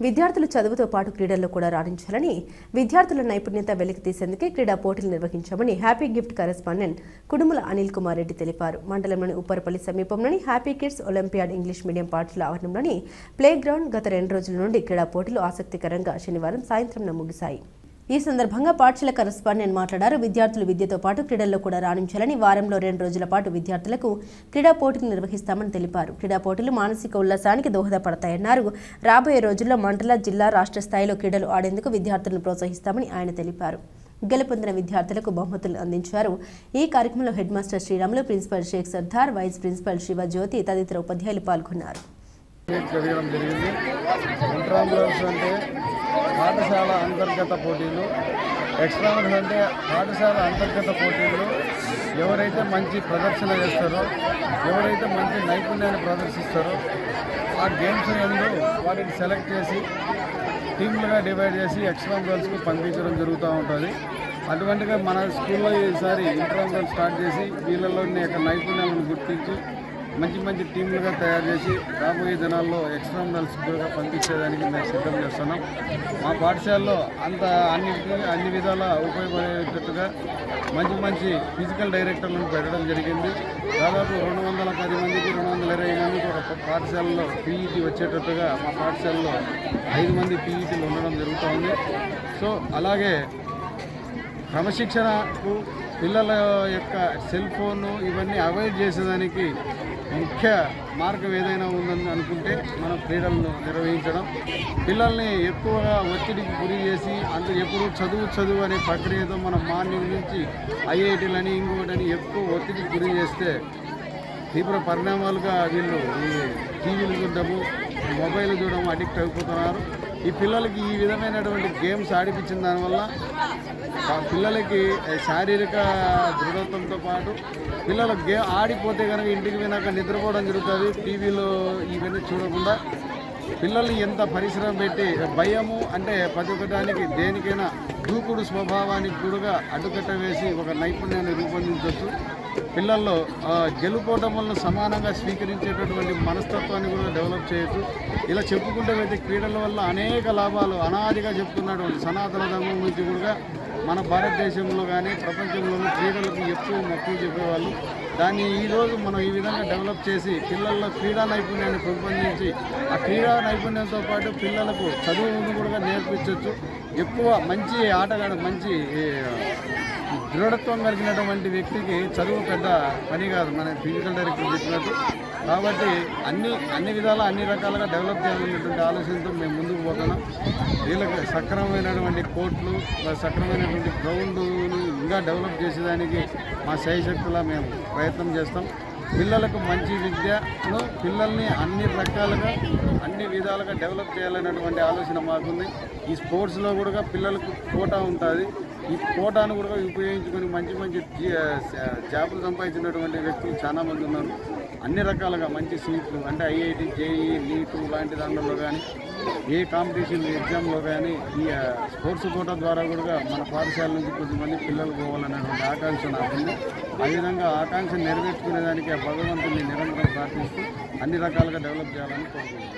విద్యార్థులు చదువుతో పాటు క్రీడల్లో కూడా రాణించాలని, విద్యార్థుల నైపుణ్యత వెలికితీసేందుకే క్రీడా పోటీలు నిర్వహించామని happy gift correspondent Kudumula Anil Kumar Reddy తెలిపారు. మండలంలోని ఉప్పరపల్లి సమీపంలోని happy kids olympiad English medium పాఠశాల ఆవరణంలోని ప్లే గ్రౌండ్ గత 2 రోజుల నుండి క్రీడా పోటీలు ఆసక్తికరంగా శనివారం సాయంత్రం ముగిశాయి. ఈ సందర్భంగా పాఠశాల కరెస్పాండెంట్ మాట్లాడారు. విద్యార్థులు విద్యతో పాటు క్రీడల్లో కూడా రాణించాలని, వారంలో 2 రోజుల పాటు విద్యార్థులకు క్రీడా పోటీలు నిర్వహిస్తామని తెలిపారు. క్రీడా పోటీలు మానసిక ఉల్లాసానికి దోహదపడతాయన్నారు. రాబోయే రోజుల్లో మండల, జిల్లా, రాష్ట్ర స్థాయిలో క్రీడలు ఆడేందుకు విద్యార్థులను ప్రోత్సహిస్తామని ఆయన తెలిపారు. గెలుపొందిన విద్యార్థులకు బహుమతులు అందించారు. ఈ కార్యక్రమంలో head master Sriramulu, principal Shaik Sardar, vice principal Sivajyothi తదితర ఉపాధ్యాయులు పాల్గొన్నారు. పాఠశాల అంతర్గత పోటీలు, ఎక్స్ట్రామల్స్ అంటే పాఠశాల అంతర్గత పోటీలు ఎవరైతే మంచి ప్రదర్శన చేస్తారో, ఎవరైతే మంచి నైపుణ్యాన్ని ప్రదర్శిస్తారో ఆ గేమ్స్ యందు వాటిని సెలెక్ట్ చేసి టీమ్లుగా డివైడ్ చేసి ఎక్స్ట్రామల్స్కు పంపించడం జరుగుతూ ఉంటుంది. అటువంటిగా మన స్కూల్లో ఈసారి ఇంటర్మల్ స్టార్ట్ చేసి వీళ్ళలోని యొక్క నైపుణ్యాలను గుర్తించి మంచి మంచి టీంలుగా తయారు చేసి రాబోయే దినాల్లో ఎక్స్ట్రామల్స్ కూడా పంపించేదానికి మేము సిద్ధం చేస్తున్నాం. మా పాఠశాలలో అన్ని విధాలా ఉపయోగపడేటట్టుగా మంచి మంచి ఫిజికల్ డైరెక్టర్లను పెట్టడం జరిగింది. దాదాపు 210 మందికి 220 మందికి ఒక పాఠశాలలో పీఈటీ వచ్చేటట్టుగా మా పాఠశాలలో 5 మంది పీఈటీలు ఉండడం జరుగుతూ. సో అలాగే క్రమశిక్షణకు పిల్లల యొక్క సెల్ ఫోను ఇవన్నీ అవాయిడ్ చేసేదానికి ముఖ్య మార్గం ఏదైనా ఉందని అనుకుంటే మనం క్రీడలను నిర్వహించడం. పిల్లల్ని ఎక్కువగా ఒత్తిడికి గురి చేసి ఎప్పుడు చదువు అనే ప్రక్రియతో మనం మార్నింగ్ నుంచి ఐఐటీలని ఇంకొకటని ఎక్కువ ఒత్తిడికి గురి చేస్తే తీవ్ర పరిణామాలుగా వీళ్ళు ఈ టీవీలు చూడడము, మొబైల్ చూడడం అడిక్ట్ అయిపోతున్నారు. ఈ పిల్లలకి ఈ విధమైనటువంటి గేమ్స్ ఆడిపించిన దానివల్ల పిల్లలకి శారీరక దృఢత్వంతో పాటు పిల్లలు ఆడిపోతే కనుక ఇంటికి పోయినాక నిద్రపోవడం జరుగుతుంది. టీవీలో ఇవన్నీ చూడకుండా పిల్లల్ని ఎంత పరిశ్రమ పెట్టి భయము అంటే ప్రతి ఒక్కటానికి దేనికైనా దూకుడు స్వభావానికి కూడా అడ్డుకట్ట వేసి ఒక నైపుణ్యాన్ని రూపొందించవచ్చు. పిల్లల్లో గెలుపోవడం వల్ల సమానంగా స్వీకరించేటటువంటి మనస్తత్వాన్ని కూడా డెవలప్ చేయొచ్చు. ఇలా చెప్పుకుంటే అయితే క్రీడల వల్ల అనేక లాభాలు అనాదిగా చెప్తున్నటువంటి సనాతన ధర్మం నుంచి కూడా మన భారతదేశంలో కానీ ప్రపంచంలోని క్రీడలకు ఎక్కువ మక్కువ చెప్పేవాళ్ళు. దాన్ని ఈరోజు మనం ఈ విధంగా డెవలప్ చేసి పిల్లల్లో క్రీడా నైపుణ్యాన్ని పెంపొందించి ఆ క్రీడా నైపుణ్యంతో పాటు పిల్లలకు చదువును కూడా నేర్పించవచ్చు. ఎక్కువ మంచి ఆటగాడు, మంచి దృఢత్వం కలిగినటువంటి వ్యక్తికి చదువు పెద్ద పని కాదు, మన ఫిజికల్ డైరెక్టర్ చెప్పినట్టు. కాబట్టి అన్ని విధాలా అన్ని రకాలుగా డెవలప్ చేయాలనేటువంటి ఆలోచనతో మేము ముందుకు పోతున్నాం. వీళ్ళకి సక్రమమైనటువంటి కోర్టులు, సక్రమమైనటువంటి గ్రౌండ్ని ఇంకా డెవలప్ చేసేదానికి మా శక్తులా మేము ప్రయత్నం చేస్తాం. పిల్లలకు మంచి విద్యను, పిల్లల్ని అన్ని రకాలుగా అన్ని విధాలుగా డెవలప్ చేయాలనేటువంటి ఆలోచన మాకుంది. ఈ స్పోర్ట్స్లో కూడా పిల్లలకు కోటా ఉంటుంది. ఈ కోటాను కూడా ఉపయోగించుకొని మంచి మంచి జాబులు సంపాదించినటువంటి వ్యక్తులు చాలామంది ఉన్నారు. అన్ని రకాలుగా మంచి సీట్లు అంటే ఐఐటి, జేఈ, నీటు లాంటి దాంట్లో కానీ ఏ కాంపిటీషన్ ఎగ్జామ్లో కానీ ఈ స్పోర్ట్స్ కోటా ద్వారా కూడా మన పాఠశాల నుంచి కొద్దిమంది పిల్లలు పోవాలనేటువంటి ఆకాంక్ష నాకుంది. ఆ విధంగా ఆకాంక్ష నెరవేర్చుకునేదానికి ఆ భగవంతుని నిరంతరం ప్రార్థిస్తూ అన్ని రకాలుగా డెవలప్ చేయాలని కోరుకుంటున్నాను.